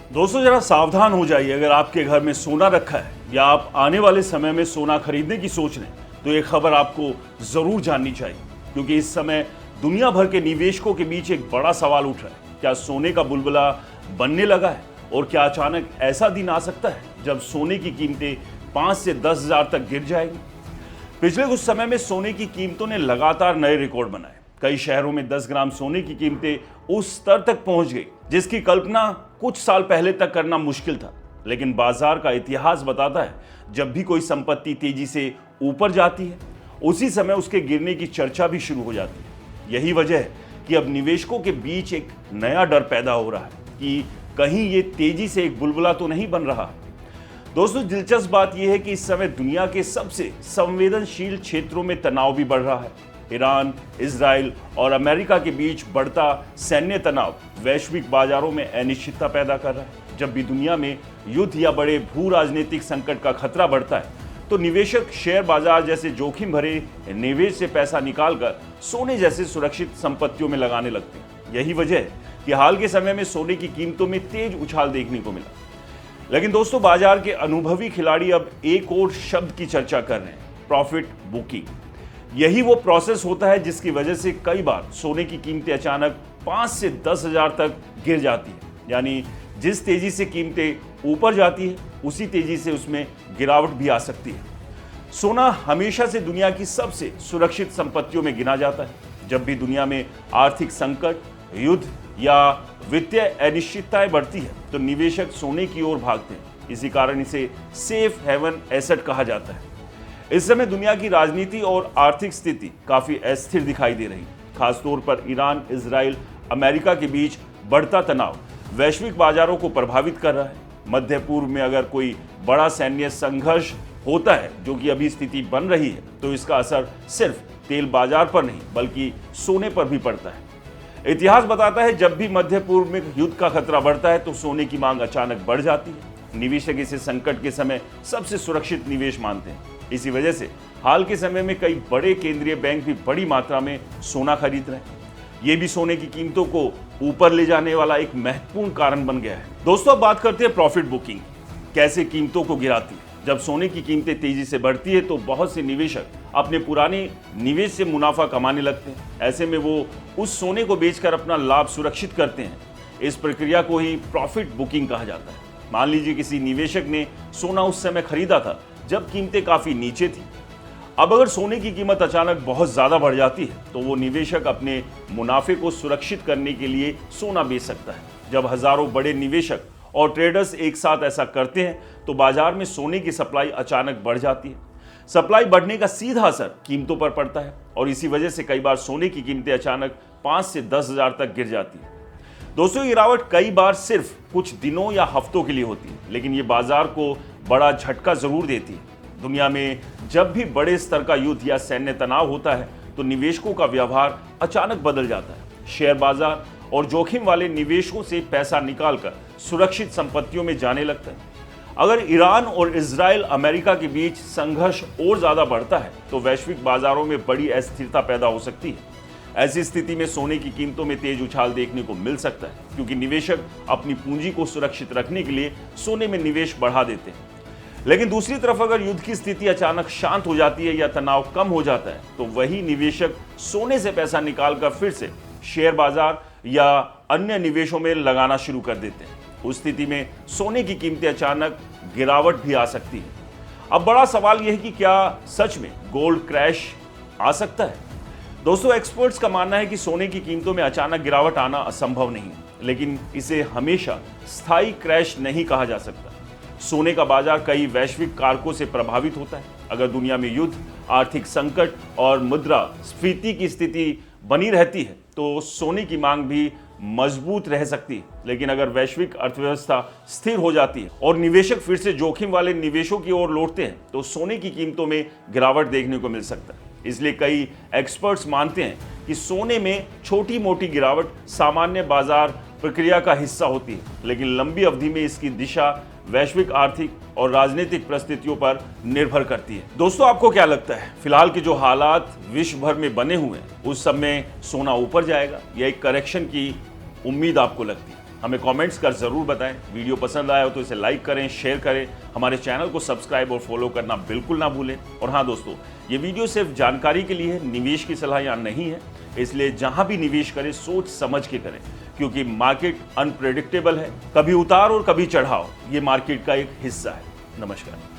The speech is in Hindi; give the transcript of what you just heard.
दोस्तों जरा सावधान हो जाइए। अगर आपके घर में सोना रखा है या आप आने वाले समय में सोना खरीदने की सोच रहे हैं तो ये खबर आपको जरूर जाननी चाहिए, क्योंकि इस समय दुनिया भर के निवेशकों के बीच एक बड़ा सवाल उठ रहा है। क्या सोने का बुलबुला बनने लगा है और क्या अचानक ऐसा दिन आ सकता है जब सोने की कीमतें 5 से 10 हजार तक गिर जाएंगी। पिछले कुछ समय में सोने की कीमतों ने लगातार नए रिकॉर्ड बनाए। कई शहरों में 10 ग्राम सोने की कीमतें उस स्तर तक पहुंच गई जिसकी कल्पना कुछ साल पहले तक करना मुश्किल था। लेकिन बाजार का इतिहास बताता है, जब भी कोई संपत्ति तेजी से ऊपर जाती है उसी समय उसके गिरने की चर्चा भी शुरू हो जाती है। यही वजह है कि अब निवेशकों के बीच एक नया डर पैदा हो रहा है कि कहीं ये तेजी से एक बुलबुला तो नहीं बन रहा। दोस्तों दिलचस्प बात यह है कि इस समय दुनिया के सबसे संवेदनशील क्षेत्रों में तनाव भी बढ़ रहा है। ईरान, इजराइल और अमेरिका के बीच बढ़ता सैन्य तनाव वैश्विक बाजारों में अनिश्चितता पैदा कर रहा है। जब भी दुनिया में युद्ध या बड़े भू राजनीतिक संकट का खतरा बढ़ता है तो निवेशक शेयर बाजार जैसे जोखिम भरे निवेश से पैसा निकालकर सोने जैसे सुरक्षित संपत्तियों में लगाने लगते हैं। यही वजह है कि हाल के समय में सोने की कीमतों में तेज उछाल देखने को मिला। लेकिन दोस्तों बाजार के अनुभवी खिलाड़ी अब एक और शब्द की चर्चा कर रहे हैं, प्रॉफिट बुकिंग। यही वो प्रोसेस होता है जिसकी वजह से कई बार सोने की कीमतें अचानक 5 से 10 हजार तक गिर जाती है। यानी जिस तेजी से कीमतें ऊपर जाती है उसी तेजी से उसमें गिरावट भी आ सकती है। सोना हमेशा से दुनिया की सबसे सुरक्षित संपत्तियों में गिना जाता है। जब भी दुनिया में आर्थिक संकट, युद्ध या वित्तीय अनिश्चितताएं बढ़ती है तो निवेशक सोने की ओर भागते हैं। इसी कारण इसे सेफ हेवन एसेट कहा जाता है। इस समय दुनिया की राजनीति और आर्थिक स्थिति काफी अस्थिर दिखाई दे रही है। खासतौर पर ईरान, इजराइल, अमेरिका के बीच बढ़ता तनाव वैश्विक बाजारों को प्रभावित कर रहा है। मध्य पूर्व में अगर कोई बड़ा सैन्य संघर्ष होता है, जो कि अभी स्थिति बन रही है, तो इसका असर सिर्फ तेल बाजार पर नहीं बल्कि सोने पर भी पड़ता है। इतिहास बताता है जब भी मध्य पूर्व में युद्ध का खतरा बढ़ता है तो सोने की मांग अचानक बढ़ जाती है। निवेशक इसे संकट के समय सबसे सुरक्षित निवेश मानते हैं। इसी वजह से हाल के समय में कई बड़े केंद्रीय बैंक भी बड़ी मात्रा में सोना खरीद रहे हैं। ये भी सोने की कीमतों को ऊपर ले जाने वाला एक महत्वपूर्ण कारण बन गया है। दोस्तों अब बात करते हैं प्रॉफिट बुकिंग कैसे कीमतों को गिराती है। जब सोने की कीमतें तेजी से बढ़ती है तो बहुत से निवेशक अपने पुराने निवेश से मुनाफा कमाने लगते हैं। ऐसे में वो उस सोने को बेचकर अपना लाभ सुरक्षित करते हैं। इस प्रक्रिया को ही प्रॉफिट बुकिंग कहा जाता है। मान लीजिए किसी निवेशक ने सोना उस समय खरीदा था जब कीमतें काफी नीचे थी। अब अगर सोने की कीमत अचानक बहुत ज्यादा बढ़ जाती है तो वो निवेशक अपने मुनाफे को सुरक्षित करने के लिए सोना बेच सकता है। जब हजारों बड़े निवेशक और ट्रेडर्स एक साथ ऐसा करते हैं तो बाजार में सोने की सप्लाई अचानक बढ़ जाती है। सप्लाई बढ़ने का सीधा असर कीमतों पर पड़ता है और इसी वजह से कई बार सोने की कीमतें अचानक 5 से 10 हजार तक गिर जाती है। दोस्तों ये गिरावट कई बार सिर्फ कुछ दिनों या हफ्तों के लिए होती है, लेकिन ये बाजार को बड़ा झटका जरूर देती है। दुनिया में जब भी बड़े स्तर का युद्ध या सैन्य तनाव होता है तो निवेशकों का व्यवहार अचानक बदल जाता है। शेयर बाजार और जोखिम वाले निवेशों से पैसा निकालकर सुरक्षित संपत्तियों में जाने लगता है। अगर ईरान और इजराइल, अमेरिका के बीच संघर्ष और ज्यादा बढ़ता है तो वैश्विक बाजारों में बड़ी अस्थिरता पैदा हो सकती है। ऐसी स्थिति में सोने की कीमतों में तेज उछाल देखने को मिल सकता है, क्योंकि निवेशक अपनी पूंजी को सुरक्षित रखने के लिए सोने में निवेश बढ़ा देते हैं। लेकिन दूसरी तरफ अगर युद्ध की स्थिति अचानक शांत हो जाती है या तनाव कम हो जाता है तो वही निवेशक सोने से पैसा निकालकर फिर से शेयर बाजार या अन्य निवेशों में लगाना शुरू कर देते हैं। उस स्थिति में सोने की कीमतें अचानक गिरावट भी आ सकती है। अब बड़ा सवाल यह है कि क्या सच में गोल्ड क्रैश आ सकता है। दोस्तों एक्सपर्ट्स का मानना है कि सोने की कीमतों में अचानक गिरावट आना असंभव नहीं है, लेकिन इसे हमेशा स्थायी क्रैश नहीं कहा जा सकता। सोने का बाजार कई वैश्विक कारकों से प्रभावित होता है। अगर दुनिया में युद्ध, आर्थिक संकट और मुद्रास्फीति की स्थिति बनी रहती है तो सोने की मांग भी मजबूत रह सकती है। लेकिन अगर वैश्विक अर्थव्यवस्था स्थिर हो जाती है और निवेशक फिर से जोखिम वाले निवेशों की ओर लौटते हैं तो सोने की कीमतों में गिरावट देखने को मिल सकता है। इसलिए कई एक्सपर्ट्स मानते हैं कि सोने में छोटी मोटी गिरावट सामान्य बाजार प्रक्रिया का हिस्सा होती है, लेकिन लंबी अवधि में इसकी दिशा वैश्विक आर्थिक और राजनीतिक परिस्थितियों पर निर्भर करती है। दोस्तों आपको क्या लगता है, फिलहाल के जो हालात विश्व भर में बने हुए हैं उस सब में सोना ऊपर जाएगा या एक करेक्शन की उम्मीद आपको लगती है? हमें कमेंट्स कर जरूर बताएं। वीडियो पसंद आया हो तो इसे लाइक करें, शेयर करें, हमारे चैनल को सब्सक्राइब और फॉलो करना बिल्कुल ना भूलें। और हाँ दोस्तों, ये वीडियो सिर्फ जानकारी के लिए है, निवेश की सलाह यहाँ नहीं है, इसलिए जहां भी निवेश करें सोच समझ के करें, क्योंकि मार्केट अनप्रेडिक्टेबल है, कभी उतार और कभी चढ़ाव, ये मार्केट का एक हिस्सा है। नमस्कार।